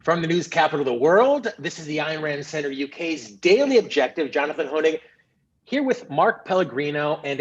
From the news capital of the world, this is the Ayn Rand Center UK's Daily Objective. Jonathan Hoenig here with Mark Pellegrino and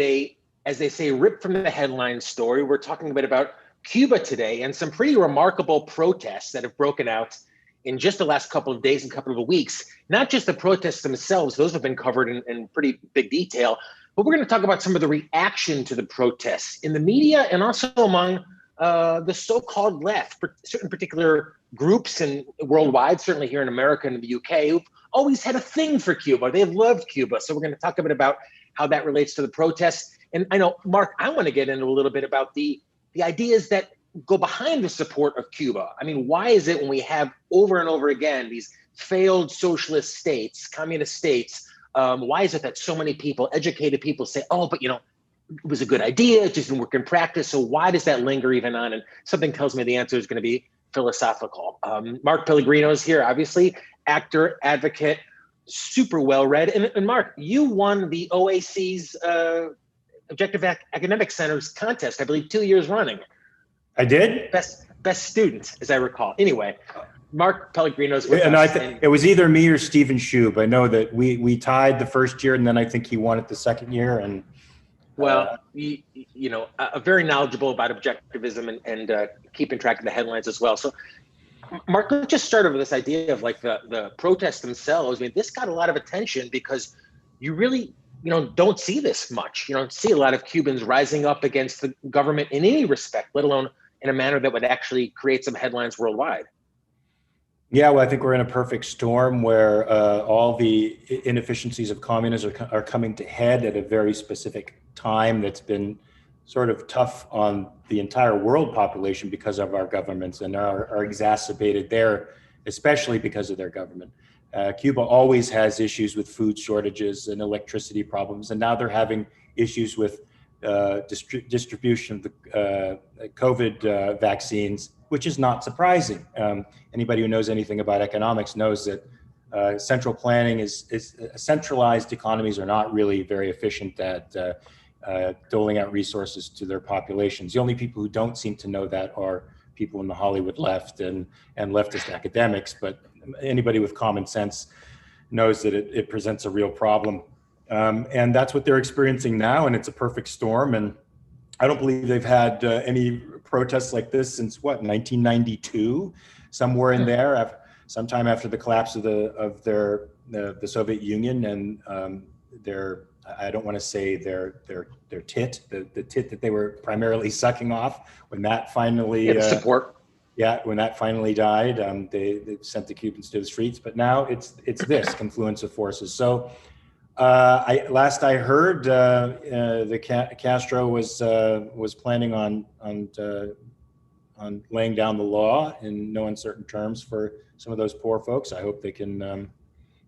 as they say, ripped from the headline story. We're talking a bit about Cuba today and some pretty remarkable protests that have broken out in just the last couple of days and couple of weeks. Not just the protests themselves, those have been covered in pretty big detail, but we're going to talk about some of the reaction to the protests in the media and also among the so-called left, for certain particular groups and worldwide, certainly here in America and in the UK, who've always had a thing for Cuba. They've loved Cuba. So we're going to talk a bit about how that relates to the protests. And I know, Mark, I want to get into a little bit about the ideas that go behind the support of Cuba. I mean, why is it when we have over and over again these failed socialist states, communist states, why is it that so many people, educated people say, oh, but it was a good idea, it just didn't work in practice. So why does that linger even on? And something tells me the answer is going to be philosophical. Mark Pellegrino is here, obviously, actor, advocate, super well-read. And Mark, you won the OAC's Objective Academic Center's contest, I believe, 2 years running. I did? Best student, as I recall. Anyway, Mark Pellegrino's with us. It was either me or Stephen Shube. I know that we tied the first year, and then I think he won it the second year. And well, very knowledgeable about objectivism and keeping track of the headlines as well. So, Mark, let's just start over this idea of like the protests themselves. I mean, this got a lot of attention because you really, don't see this much. You don't see a lot of Cubans rising up against the government in any respect, let alone in a manner that would actually create some headlines worldwide. Yeah, well, I think we're in a perfect storm where all the inefficiencies of communism are coming to head at a very specific time that's been sort of tough on the entire world population because of our governments and are exacerbated there, especially because of their government. Cuba always has issues with food shortages and electricity problems, and now they're having issues with distribution of the COVID vaccines, which is not surprising. Anybody who knows anything about economics knows that central planning centralized economies are not really very efficient at doling out resources to their populations. The only people who don't seem to know that are people in the Hollywood left and leftist academics, but anybody with common sense knows that it presents a real problem. And that's what they're experiencing now, and it's a perfect storm. And I don't believe they've had any protests like this since 1992, somewhere in there, sometime after the collapse of the Soviet Union and I don't want to say their tit, the tit that they were primarily sucking off when that finally support. Yeah, when that finally died, they sent the Cubans to the streets. But now it's this confluence of forces. So last I heard, Castro was planning on laying down the law in no uncertain terms for some of those poor folks. I hope they can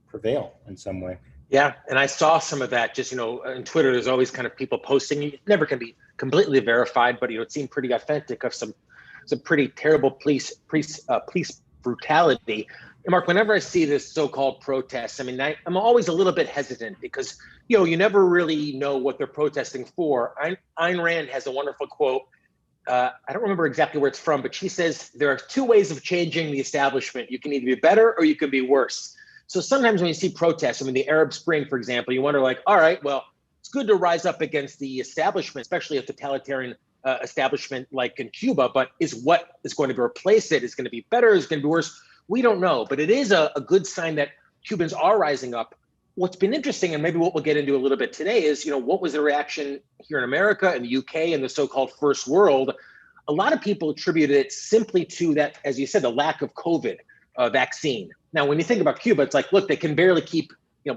prevail in some way. Yeah, and I saw some of that. Just on Twitter, there's always kind of people posting. It never can be completely verified, but it seemed pretty authentic of some pretty terrible police brutality. And Mark, whenever I see this so-called protests, I mean, I'm always a little bit hesitant because you never really know what they're protesting for. Ayn Rand has a wonderful quote. I don't remember exactly where it's from, but she says there are two ways of changing the establishment. You can either be better or you can be worse. So sometimes when you see protests, I mean, the Arab Spring, for example, you wonder like, all right, well, it's good to rise up against the establishment, especially a totalitarian establishment like in Cuba, but what is going to replace it? Is going to be better? Is going to be worse? We don't know, but it is a good sign that Cubans are rising up. What's been interesting, and maybe what we'll get into a little bit today, is what was the reaction here in America and the UK and the so-called first world? A lot of people attributed it simply to that, as you said, the lack of COVID vaccine. Now, when you think about Cuba, it's like, look, they can barely keep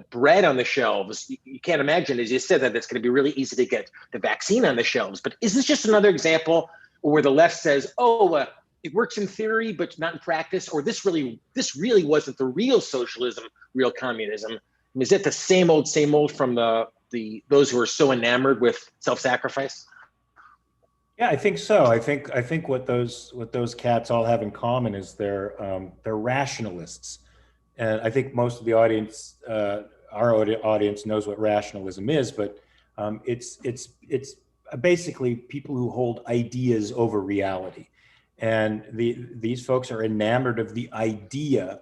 bread on the shelves. You can't imagine, as you said, that it's going to be really easy to get the vaccine on the shelves. But is this just another example where the left says, it works in theory, but not in practice, or this really wasn't the real socialism, real communism? I mean, is it the same old from those who are so enamored with self-sacrifice? Yeah, I think so. I think what those cats all have in common is they're rationalists, and I think most of the audience, our audience, knows what rationalism is. But it's basically people who hold ideas over reality, And these folks are enamored of the idea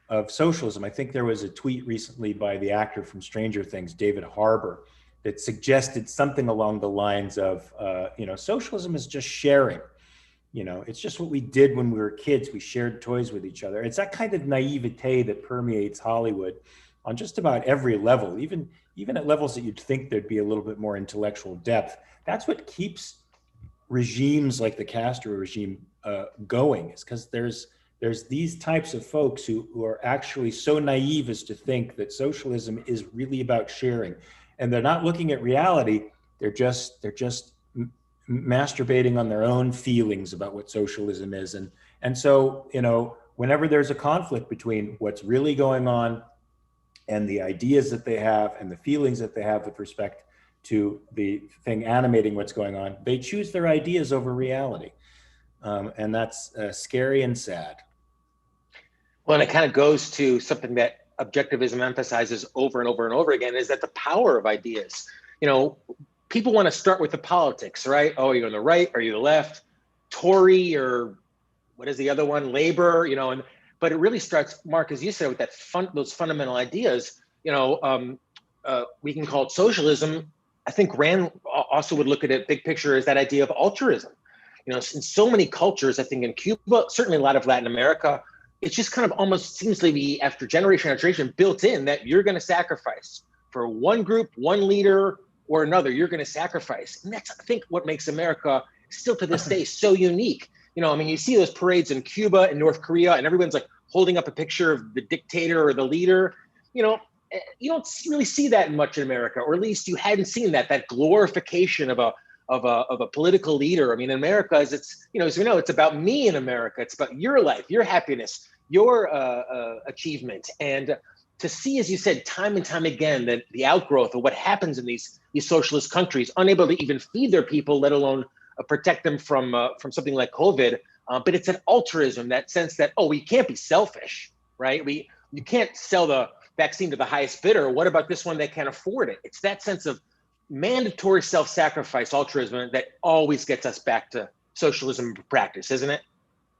of socialism. I think there was a tweet recently by the actor from Stranger Things, David Harbour, that suggested something along the lines of, socialism is just sharing. It's just what we did when we were kids. We shared toys with each other. It's that kind of naivete that permeates Hollywood on just about every level, even at levels that you'd think there'd be a little bit more intellectual depth. That's what keeps regimes like the Castro regime going, is because there's these types of folks who are actually so naive as to think that socialism is really about sharing, and they're not looking at reality. They're just masturbating on their own feelings about what socialism is, and so whenever there's a conflict between what's really going on and the ideas that they have and the feelings that they have with respect to the thing animating what's going on, they choose their ideas over reality. And that's scary and sad. Well, and it kind of goes to something that objectivism emphasizes over and over and over again, is that the power of ideas. People want to start with the politics, right? Oh, you're on the right, are you the left? Tory, or what is the other one? Labor, but it really starts, Mark, as you said, with those fundamental ideas. We can call it socialism. I think Rand also would look at it big picture as that idea of altruism. In so many cultures, I think in Cuba, certainly a lot of Latin America, it just kind of almost seems to be, after generation after generation, built in that you're going to sacrifice for one group, one leader or another. You're going to sacrifice. And that's, I think, what makes America still to this day so unique. You see those parades in Cuba and North Korea, and everyone's like holding up a picture of the dictator or the leader. You don't really see that much in America, or at least you hadn't seen that glorification of a political leader. In America, as we know, it's about me in America. It's about your life, your happiness, your achievement. And to see, as you said, time and time again, that the outgrowth of what happens in these socialist countries, unable to even feed their people, let alone protect them from something like COVID. But it's an altruism, that sense that, we can't be selfish, right? You can't sell the vaccine to the highest bidder. What about this one that can't afford it? It's that sense of mandatory self-sacrifice, altruism, that always gets us back to socialism practice, isn't it?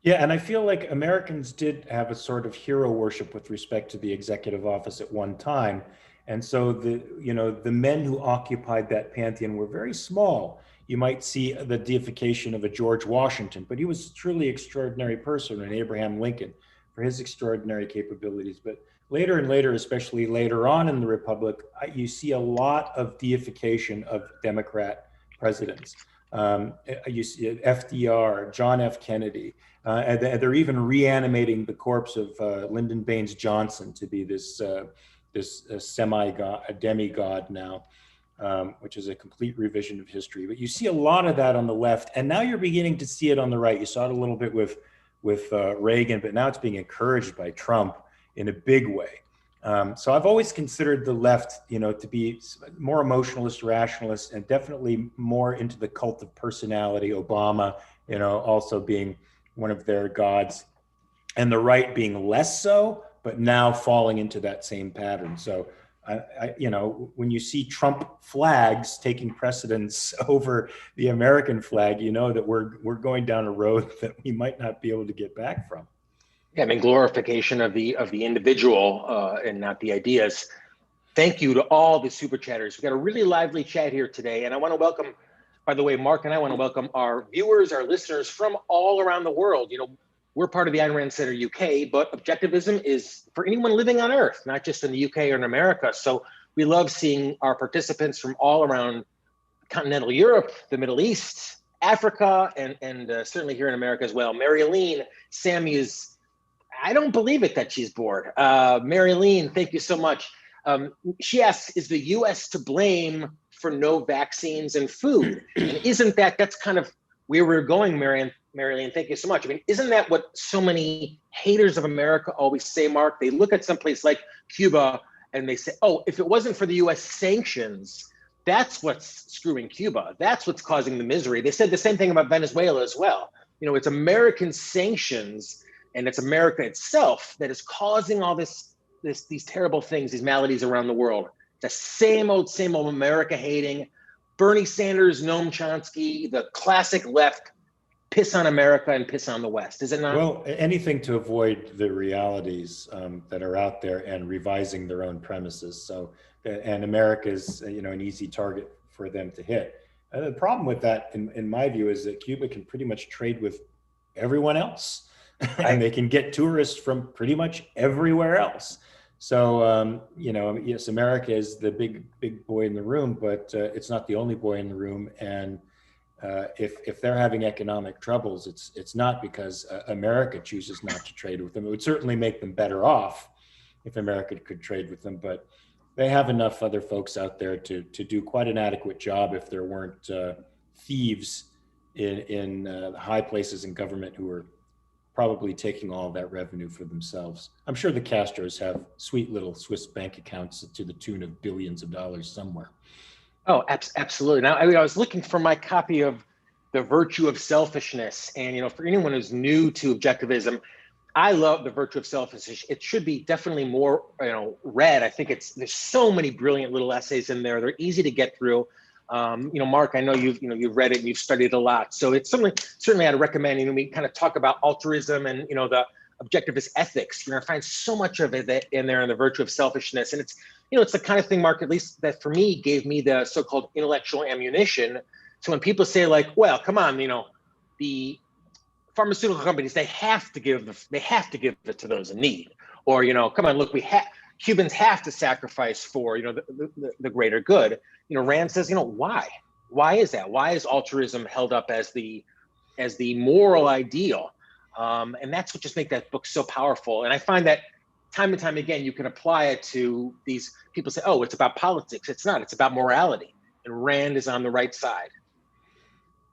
Yeah, and I feel like Americans did have a sort of hero worship with respect to the executive office at one time. And so the men who occupied that pantheon were very small. You might see the deification of a George Washington, but he was a truly extraordinary person, and Abraham Lincoln for his extraordinary capabilities. But later and later, especially later on in the Republic, you see a lot of deification of Democrat presidents. You see FDR, John F. Kennedy, and they're even reanimating the corpse of Lyndon Baines Johnson to be this demigod now, which is a complete revision of history. But you see a lot of that on the left, and now you're beginning to see it on the right. You saw it a little bit with Reagan, but now it's being encouraged by Trump in a big way. So I've always considered the left, to be more emotionalist, rationalist, and definitely more into the cult of personality. Obama, also being one of their gods, and the right being less so, but now falling into that same pattern. So, when you see Trump flags taking precedence over the American flag, that we're going down a road that we might not be able to get back from. Yeah, glorification of the individual and not the ideas. Thank you to all the super chatters. We've got a really lively chat here today, and I want to welcome, by the way, Mark and I want to welcome our viewers, our listeners from all around the world. We're part of the Ayn Rand Center UK, but Objectivism is for anyone living on Earth, not just in the UK or in America. So we love seeing our participants from all around continental Europe, the Middle East, Africa, and certainly here in America as well. Mary Aline, Sammy is, I don't believe it that she's bored. Mary Aline, thank you so much. She asks, is the US to blame for no vaccines and food? And isn't that's kind of where we're going, Mary Aline, thank you so much. Isn't that what so many haters of America always say, Mark? They look at someplace like Cuba and they say, if it wasn't for the US sanctions, that's what's screwing Cuba. That's what's causing the misery. They said the same thing about Venezuela as well. It's American sanctions and it's America itself that is causing all these terrible things, these maladies around the world. The same old America hating, Bernie Sanders, Noam Chomsky, the classic left piss on America and piss on the West, is it not? Well, anything to avoid the realities that are out there and revising their own premises. So, and America is, an easy target for them to hit. The problem with that, in my view, is that Cuba can pretty much trade with everyone else, and they can get tourists from pretty much everywhere else. So, yes, America is the big boy in the room, but it's not the only boy in the room. And if they're having economic troubles, it's not because America chooses not to trade with them. It would certainly make them better off if America could trade with them, but they have enough other folks out there to do quite an adequate job if there weren't thieves in high places in government who are probably taking all of that revenue for themselves. I'm sure the Castros have sweet little Swiss bank accounts to the tune of billions of dollars somewhere. Oh, absolutely. Now, I was looking for my copy of The Virtue of Selfishness. And, for anyone who's new to objectivism, I love The Virtue of Selfishness. It should be definitely more, read. I think there's so many brilliant little essays in there. They're easy to get through. Mark, I know you've read it and you've studied a lot. So it's certainly I'd recommend, we kind of talk about altruism and, the objectivist ethics. I find so much of it in there in The Virtue of Selfishness. And it's, it's the kind of thing, Mark, at least that for me gave me the so-called intellectual ammunition. So when people say like, well, come on, the pharmaceutical companies, they have to give it to those in need, or, come on, look, Cubans have to sacrifice for, the greater good. Rand says, why is that? Why is altruism held up as the moral ideal? And that's what just makes that book so powerful. And I find that time and time again, you can apply it to these people say, oh, it's about politics. It's not, it's about morality. And Rand is on the right side.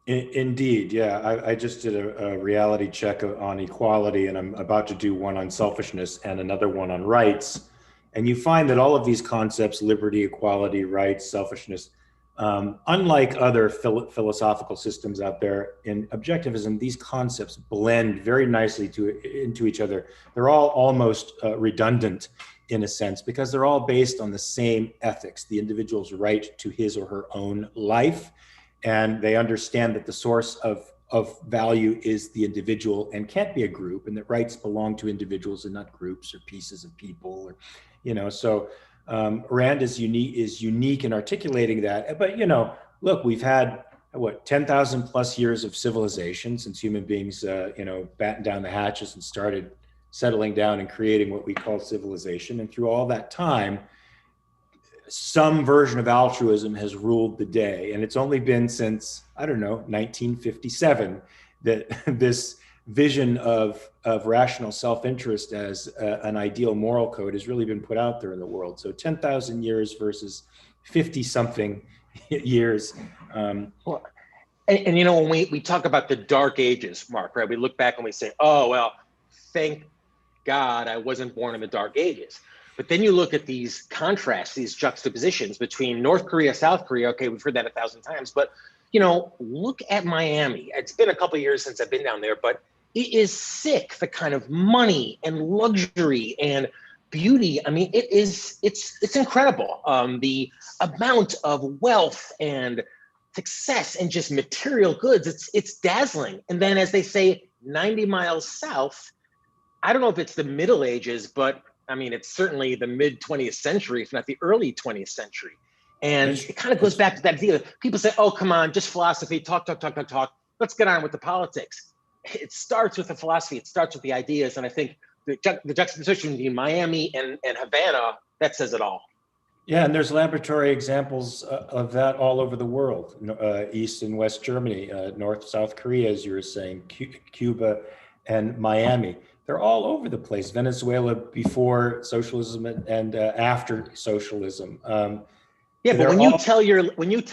Indeed. Yeah. I just did a reality check on equality, and I'm about to do one on selfishness and another one on rights. And you find that all of these concepts, liberty, equality, rights, selfishness, unlike other philosophical systems out there, in objectivism, these concepts blend very nicely into each other. They're all almost redundant in a sense, because they're all based on the same ethics, the individual's right to his or her own life. And they understand that the source of value is the individual and can't be a group, and that rights belong to individuals and not groups or pieces of people, or, so Rand is unique in articulating that. But, look, we've had 10,000 plus years of civilization since human beings, battened down the hatches and started settling down and creating what we call civilization. And through all that time, some version of altruism has ruled the day. And it's only been since, 1957 that this vision of rational self-interest as an ideal moral code has really been put out there in the world. So 10,000 years versus 50 something years. And when we talk about the dark ages, Mark, right? We look back and we say, oh, well, thank God I wasn't born in the dark ages. But then you look at these contrasts, these juxtapositions between North Korea, South Korea. Okay, we've heard that 1,000 times, but look at Miami. It's been a couple of years since I've been down there, but it is sick, the kind of money and luxury and beauty. I mean, it's incredible. The amount of wealth and success and just material goods, it's dazzling. And then, as they say, 90 miles south, I don't know if it's the Middle Ages, but I mean, it's certainly the mid 20th century, if not the early 20th century. And it kind of goes back to that idea. People say, oh, come on, just philosophy, talk. Let's get on with the politics. It starts with the philosophy. It starts with the ideas. And I think the juxtaposition between Miami and Havana, that says it all. Yeah, and there's laboratory examples of that all over the world. East and West Germany, North, South Korea, as you were saying, Cuba and Miami. They're all over the place. Venezuela before socialism and after socialism. Yeah, but when you tell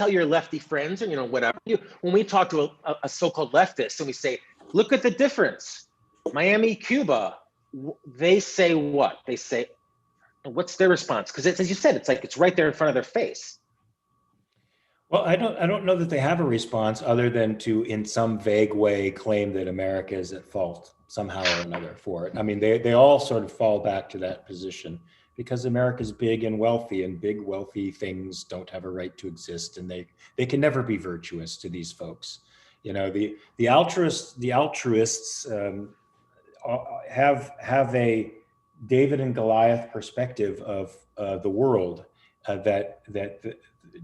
your lefty friends, or whatever, when we talk to a so-called leftist and we say, look at the difference, Miami, Cuba, they say what? They say, what's their response? Because as you said, it's like it's right there in front of their face. Well, I don't know that they have a response other than to, in some vague way, claim that America is at fault somehow or another for it. I mean, they all sort of fall back to that position because America's big and wealthy, and big wealthy things don't have a right to exist, and they can never be virtuous to these folks. You know, the altruists have a David and Goliath perspective of the world, that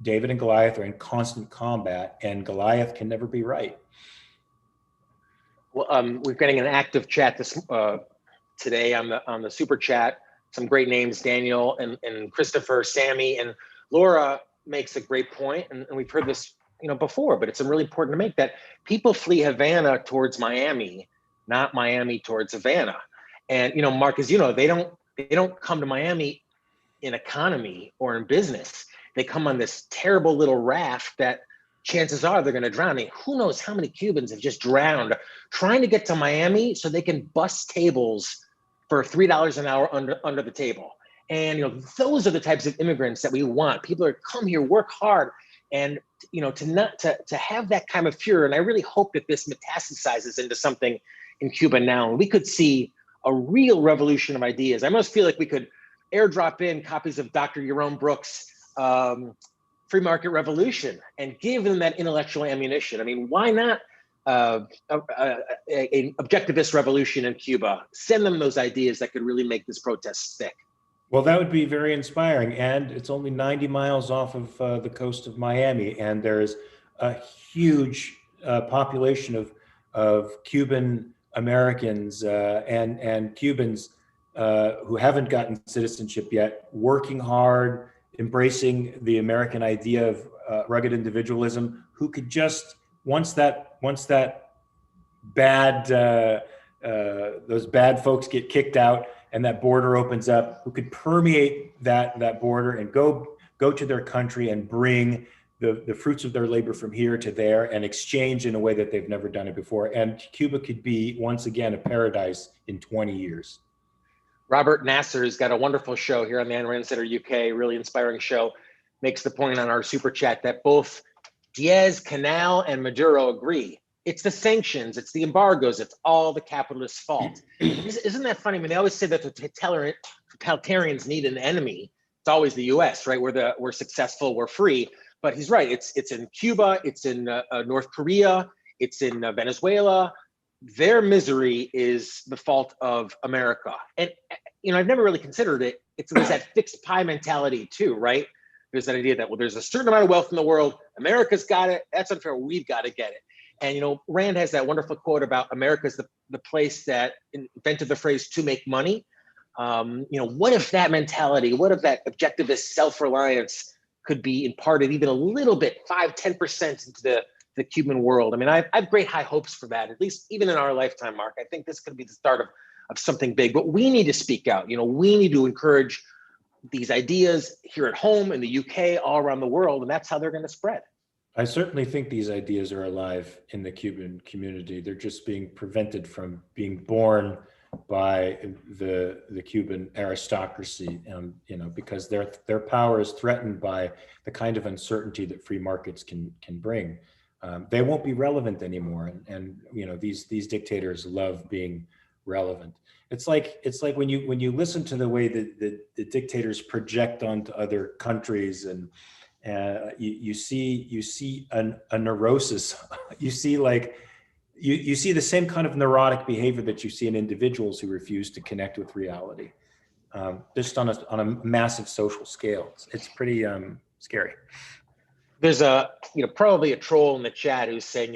David and Goliath are in constant combat, and Goliath can never be right. Well, we're getting an active chat today on the super chat. Some great names, Daniel and Christopher, Sammy, and Laura makes a great point, and we've heard this before, but it's really important to make, that people flee Havana towards Miami, not Miami towards Havana. And Mark, as you know, they don't come to Miami in economy or in business. They come on this terrible little raft that chances are they're going to drown. I mean, who knows how many Cubans have just drowned trying to get to Miami so they can bust tables for $3 an hour under the table. And those are the types of immigrants that we want. People are come here, work hard, and to have that kind of fear. And I really hope that this metastasizes into something in Cuba now, and we could see a real revolution of ideas. I almost feel like we could airdrop in copies of Dr. Jerome Brooks' Free Market Revolution and give them that intellectual ammunition. I mean, why not an objectivist revolution in Cuba? Send them those ideas that could really make this protest stick. Well, that would be very inspiring. And it's only 90 miles off of the coast of Miami. And there's a huge population of Cuban Americans and Cubans who haven't gotten citizenship yet, working hard, embracing the American idea of rugged individualism, who could just, once that bad, those bad folks get kicked out and that border opens up, who could permeate that border and go to their country and bring the fruits of their labor from here to there and exchange in a way that they've never done it before. And Cuba could be, once again, a paradise in 20 years. Robert Nasser's got a wonderful show here on the Ayn Rand Center UK, really inspiring show, makes the point on our super chat that both Diaz, Canal, and Maduro agree. It's the sanctions, it's the embargoes, it's all the capitalists' fault. Isn't that funny? I mean, they always say that the totalitarians need an enemy. It's always the US, right? We're successful, we're free. But he's right, it's in Cuba, it's in North Korea, it's in Venezuela. Their misery is the fault of America. And I've never really considered it. There's that fixed pie mentality too, right? There's that idea that, well, there's a certain amount of wealth in the world. America's got it. That's unfair. We've got to get it. And Rand has that wonderful quote about America's the place that invented the phrase "to make money." What if that mentality, what if that objectivist self-reliance could be imparted even a little bit, 5-10% into the Cuban world? I mean, I have great high hopes for that, at least even in our lifetime, Mark. I think this could be the start of something big, but we need to speak out. We need to encourage these ideas here at home, in the UK, all around the world, and that's how they're going to spread. I certainly think these ideas are alive in the Cuban community. They're just being prevented from being born by the Cuban aristocracy, because their power is threatened by the kind of uncertainty that free markets can bring. They won't be relevant anymore, and these dictators love being relevant. It's like when you listen to the way that the dictators project onto other countries, and you see a neurosis. You see the same kind of neurotic behavior that you see in individuals who refuse to connect with reality, just on a massive social scale. It's pretty scary. There's probably a troll in the chat who's saying,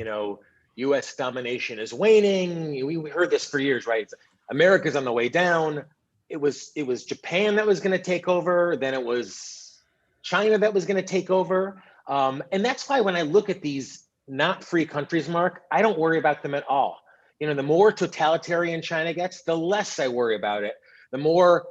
U.S. domination is waning. We heard this for years, right? America's on the way down. It was Japan that was going to take over. Then it was China that was going to take over. And that's why when I look at these not free countries, Mark, I don't worry about them at all. The more totalitarian China gets, the less I worry about it. The more,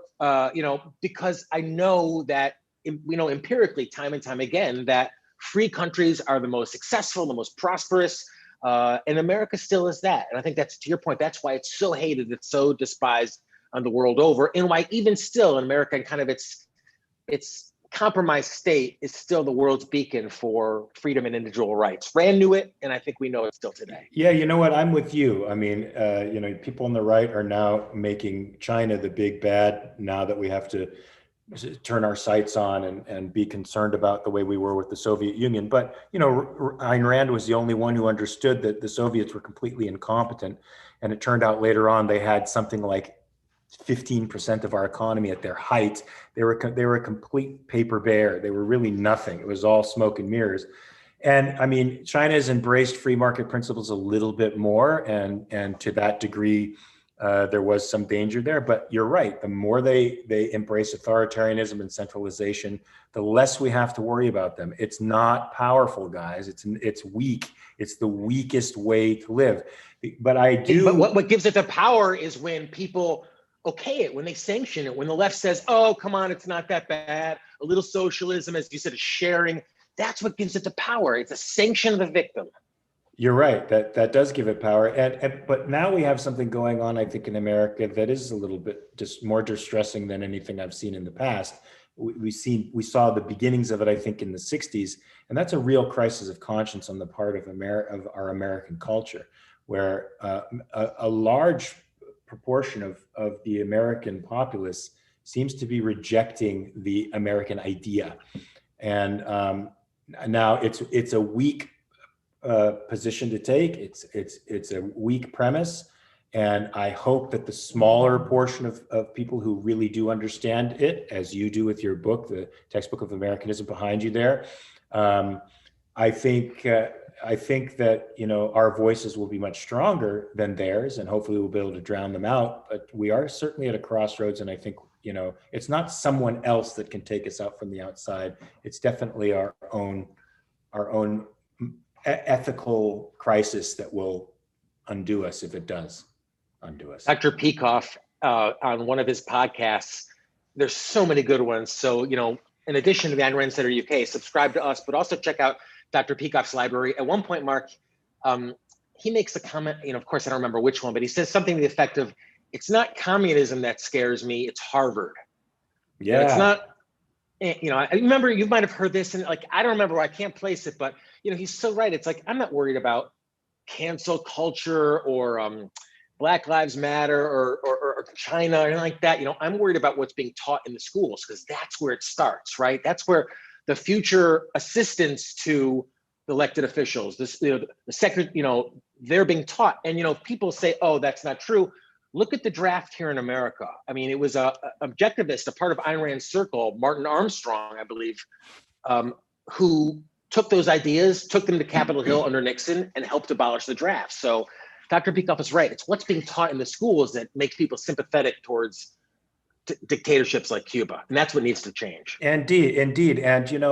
because I know that, empirically, time and time again, that free countries are the most successful, the most prosperous, and America still is that. And I think that's, to your point, that's why it's so hated, it's so despised on the world over, and why even still in America, and kind of its compromised state is still the world's beacon for freedom and individual rights. Rand knew it, and I think we know it still today. Yeah, you know what? I'm with you. I mean, people on the right are now making China the big bad, now that we have to turn our sights on and be concerned about the way we were with the Soviet Union. But, Ayn Rand was the only one who understood that the Soviets were completely incompetent. And it turned out later on they had something like 15% of our economy at their height. They were a complete paper bear. They were really nothing. It was all smoke and mirrors. And I mean, China has embraced free market principles a little bit more, and to that degree, there was some danger there. But you're right. The more they embrace authoritarianism and centralization, the less we have to worry about them. It's not powerful, guys. It's weak. It's the weakest way to live. But I do. But what gives it the power is when people okay it, when they sanction it, when the left says, "Oh, come on, it's not that bad." A little socialism, as you said, is sharing. That's what gives it the power. It's a sanction of the victim. You're right. That does give it power. But now we have something going on, I think, in America that is a little bit just more distressing than anything I've seen in the past. We saw the beginnings of it, I think, in the 60s, and that's a real crisis of conscience on the part of our American culture, where a large proportion of the American populace seems to be rejecting the American idea. And now it's a weak position to take. It's a weak premise, and I hope that the smaller portion of people who really do understand it, as you do with your book, the textbook of Americanism behind you there, I think that our voices will be much stronger than theirs, and hopefully we'll be able to drown them out. But we are certainly at a crossroads, and I think it's not someone else that can take us out from the outside. It's definitely our own ethical crisis that will undo us if it does undo us. Dr. Peikoff, on one of his podcasts, there's so many good ones. So, in addition to the Ayn Rand Center UK, subscribe to us, but also check out Dr. Peikoff's library. At one point, Mark, he makes a comment, of course, I don't remember which one, but he says something to the effect of, it's not communism that scares me, it's Harvard. Yeah. It's not, I remember you might have heard this, and I don't remember, I can't place it, but he's so right. It's like, I'm not worried about cancel culture or Black Lives Matter or China or anything like that. I'm worried about what's being taught in the schools, because that's where it starts, right? That's where the future assistants to the elected officials, the secretary, they're being taught. And people say, oh, that's not true. Look at the draft here in America. I mean, it was a Objectivist, a part of Ayn Rand's circle, Martin Armstrong, I believe, who took those ideas, took them to Capitol Hill under Nixon, and helped abolish the draft. So Dr. Peikoff is right. It's what's being taught in the schools that makes people sympathetic towards dictatorships like Cuba, and that's what needs to change. Indeed. And you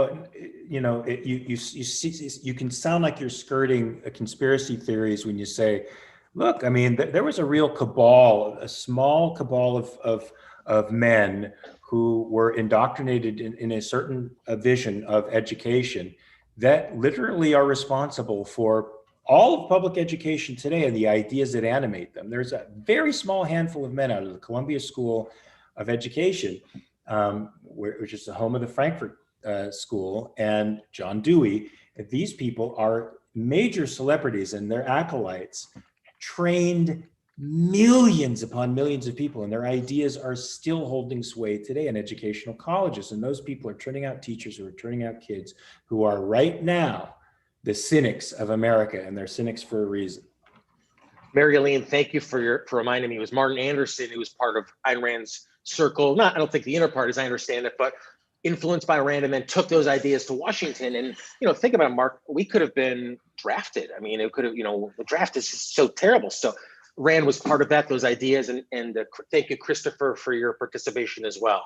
can sound like you're skirting conspiracy theories when you say, look, I mean, there was a real cabal, a small cabal of men who were indoctrinated in a certain vision of education that literally are responsible for all of public education today and the ideas that animate them. There's a very small handful of men out of the Columbia School of Education, which is the home of the Frankfurt School, and John Dewey. These people are major celebrities, and their acolytes trained millions upon millions of people, and their ideas are still holding sway today in educational colleges. And those people are turning out teachers who are turning out kids who are right now the cynics of America, and they're cynics for a reason. Mary Elaine, thank you for reminding me. It was Martin Anderson who was part of Ayn Rand's circle. I don't think the inner part, as I understand it, but influenced by Rand, and then took those ideas to Washington. And think about it, Mark. We could have been drafted. I mean, it could have. The draft is just so terrible. So Rand was part of that, those ideas, and thank you, Christopher, for your participation as well.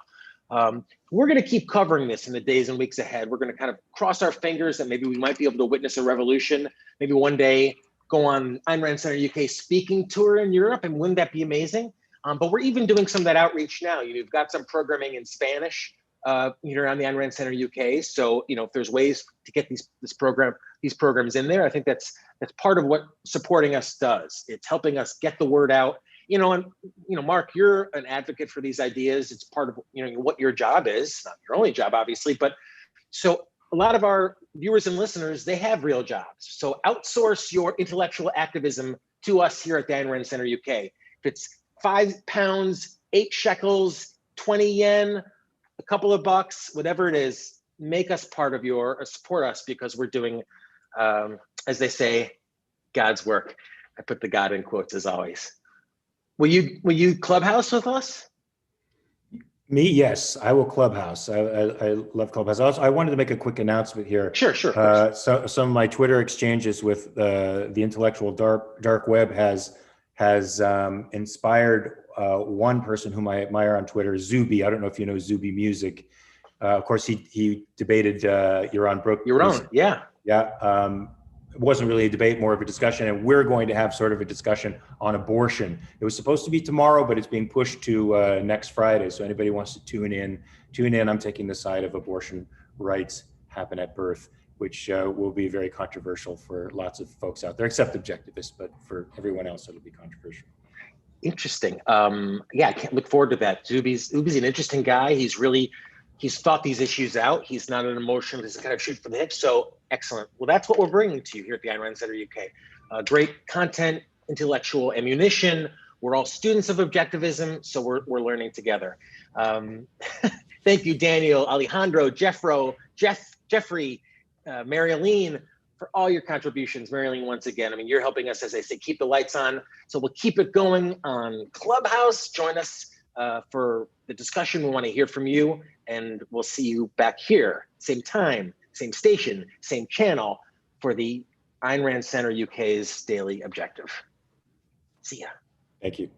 We're going to keep covering this in the days and weeks ahead. We're going to kind of cross our fingers that maybe we might be able to witness a revolution. Maybe one day go on Ayn Rand Center UK speaking tour in Europe, and wouldn't that be amazing? But we're even doing some of that outreach now. You've got some programming in Spanish here on the Ayn Rand Center UK. So if there's ways to get these programs in there, I think that's part of what supporting us does. It's helping us get the word out. And Mark, you're an advocate for these ideas. It's part of what your job is, not your only job, obviously, but so a lot of our viewers and listeners, they have real jobs. So outsource your intellectual activism to us here at the Ayn Rand Center UK. If it's £5, 8 shekels, 20 yen, a couple of bucks, whatever it is, make us part of your, or support us, because we're doing, as they say, God's work. I put the God in quotes as always. Will you clubhouse with us? Me, yes, I will clubhouse. I love clubhouse. Also, I wanted to make a quick announcement here. Sure. So some of my Twitter exchanges with the intellectual dark web has inspired one person whom I admire on Twitter, Zuby. I don't know if you know Zuby Music. Of course, he debated Yaron Brook. Yeah. It wasn't really a debate, more of a discussion, and we're going to have sort of a discussion on abortion. It was supposed to be tomorrow, but it's being pushed to next Friday. So anybody wants to tune in. I'm taking the side of abortion rights happen at birth, which will be very controversial for lots of folks out there, except objectivists, but for everyone else, it'll be controversial. Interesting. Yeah, I can't look forward to that. Zuby's an interesting guy. He's thought these issues out. He's not an emotionalist. He's kind of shoot from the hip. So excellent. Well, that's what we're bringing to you here at the Ayn Rand Center UK. Great content, intellectual ammunition. We're all students of objectivism, so we're learning together. Thank you, Daniel, Alejandro, Jeffrey, Mary-Aline, for all your contributions. Mary-Aline, once again, I mean, you're helping us, as I say, keep the lights on. So we'll keep it going on Clubhouse. Join us for the discussion. We want to hear from you, and we'll see you back here, same time, same station, same channel, for the Ayn Rand Center UK's Daily Objective. See ya. Thank you.